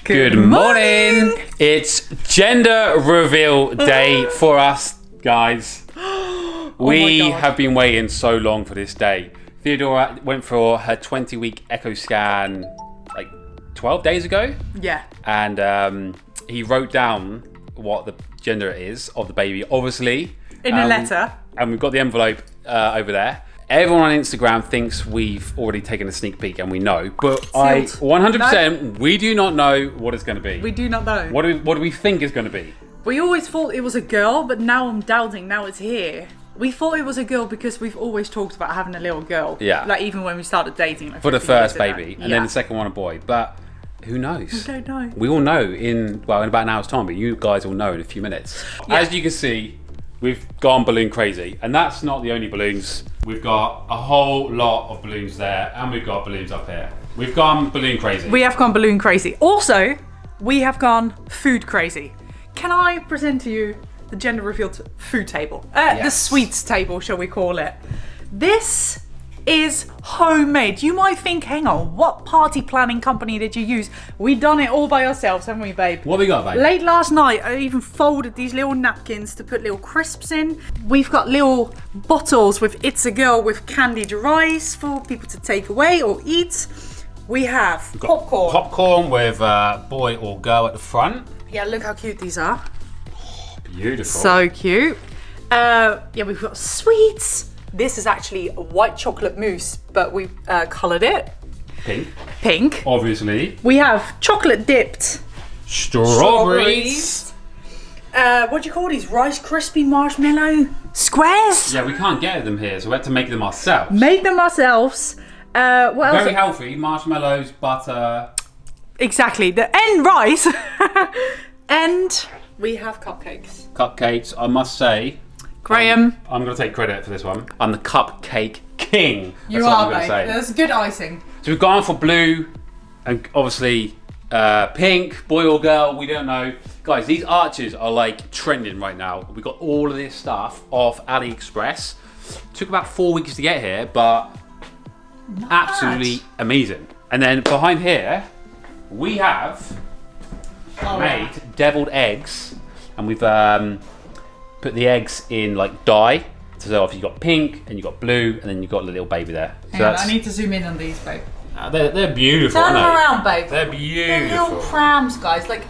Good morning! It's gender reveal day for us, guys. We have been waiting so long for this day. Theodora went for her 20-week echo scan like 12 days ago. Yeah. And he wrote down what the gender is of the baby, obviously. In a letter. And we've got the envelope over there. Everyone on Instagram thinks we've already taken a sneak peek, and we know. But I 100%, we do not know what it's going to be. We do not know. What do we think it's going to be? We always thought it was a girl, but now I'm doubting. Now it's here. We thought it was a girl because we've always talked about having a little girl. Yeah. Like even when we started dating. Like for the first years baby, ago. and then the second one a boy. But who knows? We don't know. We will know in about an hour's time, but you guys will know in a few minutes. Yeah. As you can see, we've gone balloon crazy, and that's not the only balloons. We've got a whole lot of balloons there, and we've got balloons up here. We've gone balloon crazy. We have gone balloon crazy. Also, we have gone food crazy. Can I present to you the gender revealed food table? Yes. The sweets table, shall we call it? This is homemade. You might think, hang on, what party planning company did you use? We done it all by ourselves, haven't we, babe? What we got, babe? Late last night, I even folded these little napkins to put little crisps in. We've got little bottles with It's a Girl with candied rice for people to take away or eat. We have popcorn. Popcorn with boy or girl at the front. Yeah, look how cute these are. Beautiful. So cute. Yeah, we've got sweets. This is actually a white chocolate mousse, but we've coloured it. Pink. Obviously. We have chocolate dipped strawberries. What do you call these? Rice Krispie marshmallow squares? Yeah, we can't get them here, so we had to make them ourselves. Made them ourselves. What else? Very healthy. Marshmallows, butter. Exactly. And rice. And we have cupcakes. Cupcakes, I must say. Graeme. I'm going to take credit for this one. I'm the cupcake king. You are, babe. That's good icing. So we've gone for blue and obviously pink, boy or girl, we don't know. Guys, these arches are like trending right now. We got all of this stuff off AliExpress. Took about 4 weeks to get here, but absolutely amazing. And then behind here, we have made deviled eggs, and we've put the eggs in like dye. So obviously you've got pink and you've got blue, and then you've got the little baby there. So I need to zoom in on these, babe. They're beautiful. Turn them aren't they? around, babe. They're beautiful. They're little prams, guys. Like,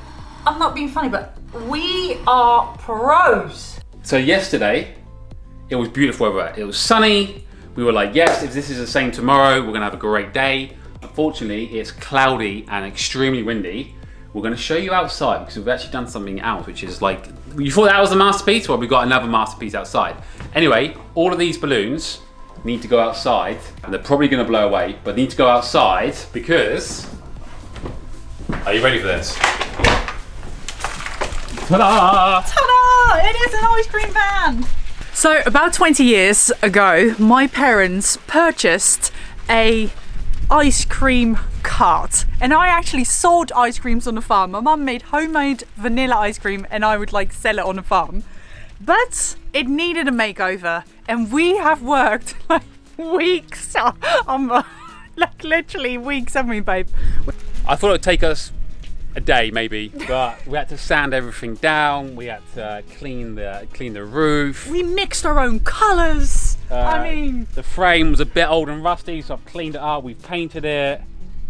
I'm not being funny, but we are pros. So yesterday, it was beautiful weather. It was sunny. We were like, yes, if this is the same tomorrow, we're gonna have a great day. Unfortunately, it's cloudy and extremely windy. We're going to show you outside because we've actually done something else, which is like, you thought that was a masterpiece? Well, we've got another masterpiece outside. Anyway, all of these balloons need to go outside, and they're probably going to blow away, but need to go outside because, are you ready for this? Ta-da! Ta-da! It is an ice cream van! So about 20 years ago, my parents purchased a ice cream cart, and I actually sold ice creams on the farm. My mum made homemade vanilla ice cream, and I would like sell it on the farm, but it needed a makeover, and we have worked like weeks on like literally weeks, haven't we, babe? I thought it would take us a day maybe, but we had to sand everything down. We had to clean the roof. We mixed our own colours. I mean, the frame was a bit old and rusty, so I've cleaned it up. We've painted it.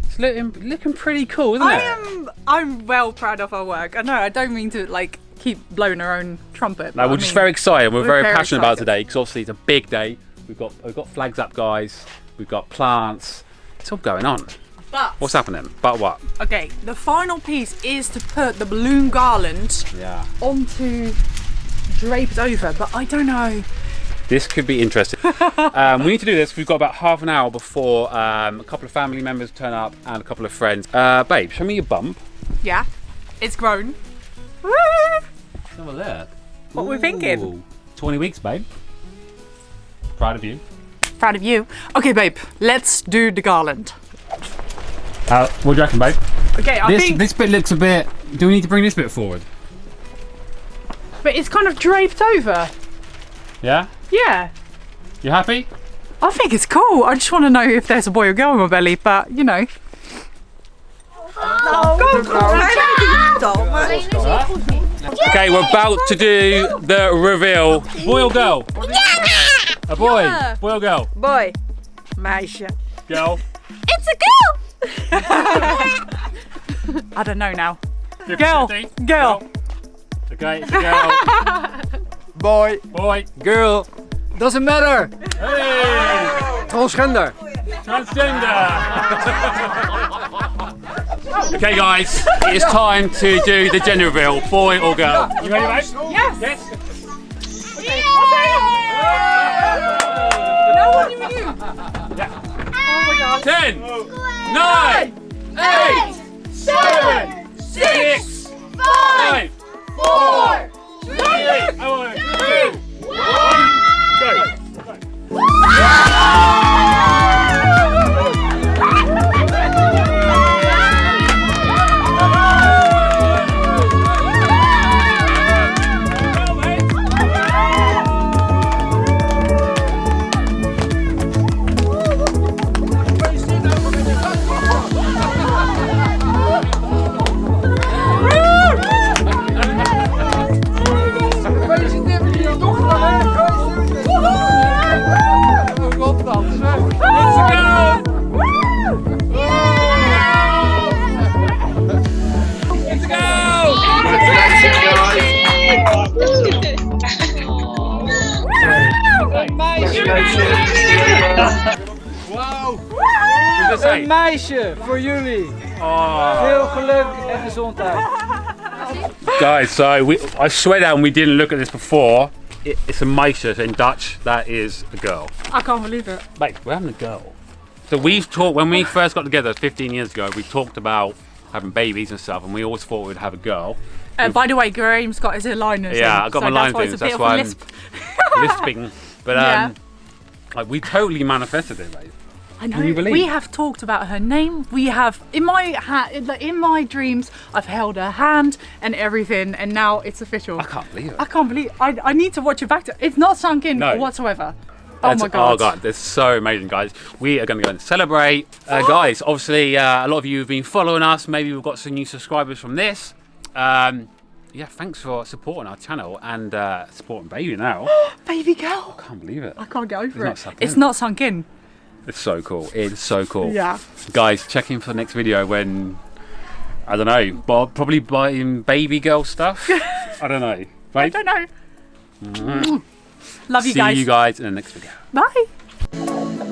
It's looking pretty cool, isn't it? I'm well proud of our work. I know I don't mean to like keep blowing our own trumpet. No, we're just very excited. We're very passionate about it today because obviously it's a big day. We've got flags up, guys. We've got plants. It's all going on. But what's happening? But what? Okay, the final piece is to put the balloon garland onto draped over, but I don't know. This could be interesting. We need to do this. We've got about half an hour before a couple of family members turn up and a couple of friends. Babe, show me your bump. Yeah, it's grown. Let's have a look. What we're thinking. 20 weeks, babe. Proud of you. Proud of you. Okay, babe, let's do the garland. What do you reckon, babe? Okay, I think this bit looks a bit. Do we need to bring this bit forward? But it's kind of draped over. Yeah? Yeah. You happy? I think it's cool. I just want to know if there's a boy or girl on my belly, but you know. Okay, we're about to do the reveal. Boy or girl? A boy. Yeah. Boy or girl? Boy. Meisje. Girl. It's a girl! I don't know now. 50, Girl. 50. Girl. Okay, it's a girl. Boy, Boy. girl, doesn't matter. Hey! Transgender. Transgender. Okay, guys, it's time to do the gender reveal. Boy or girl? You ready, mate? Yes. Yes. No one you knew. Yeah. Oh my god. 10, 9, 8, 7, 6, 5, 4, 3, 2, 1, go. Een meisje voor jullie. Veel geluk en gezondheid. Guys, so I swear down we didn't look at this before. It's a meisje, so in Dutch that is a girl. I can't believe it. Mate, we're having a girl. So we've talked, when we first got together 15 years ago, we talked about having babies and stuff, and we always thought we'd have a girl. By the way, Graeme's got his liners. Yeah, I got my line things, that's why I'm lisping. But Yeah. like, we totally manifested it, mate. I know. Can you believe? We have talked about her name. We have in my dreams. I've held her hand and everything, and now it's official. I can't believe it. I can't believe. I need to watch it back. It's not sunk in No. whatsoever. That's, oh my god. Oh god, that's so amazing, guys. We are going to go and celebrate. Guys, obviously a lot of you have been following us. Maybe we've got some new subscribers from this. Yeah, thanks for supporting our channel and supporting baby now. Baby girl. I can't believe it. I can't get over It's it. not sunk It's in. not sunk in. It's so cool. It's so cool. Yeah. Guys, check in for the next video when, I don't know, probably buying baby girl stuff. I don't know. I Right? don't know. Love you See guys. you guys in the next video. Bye.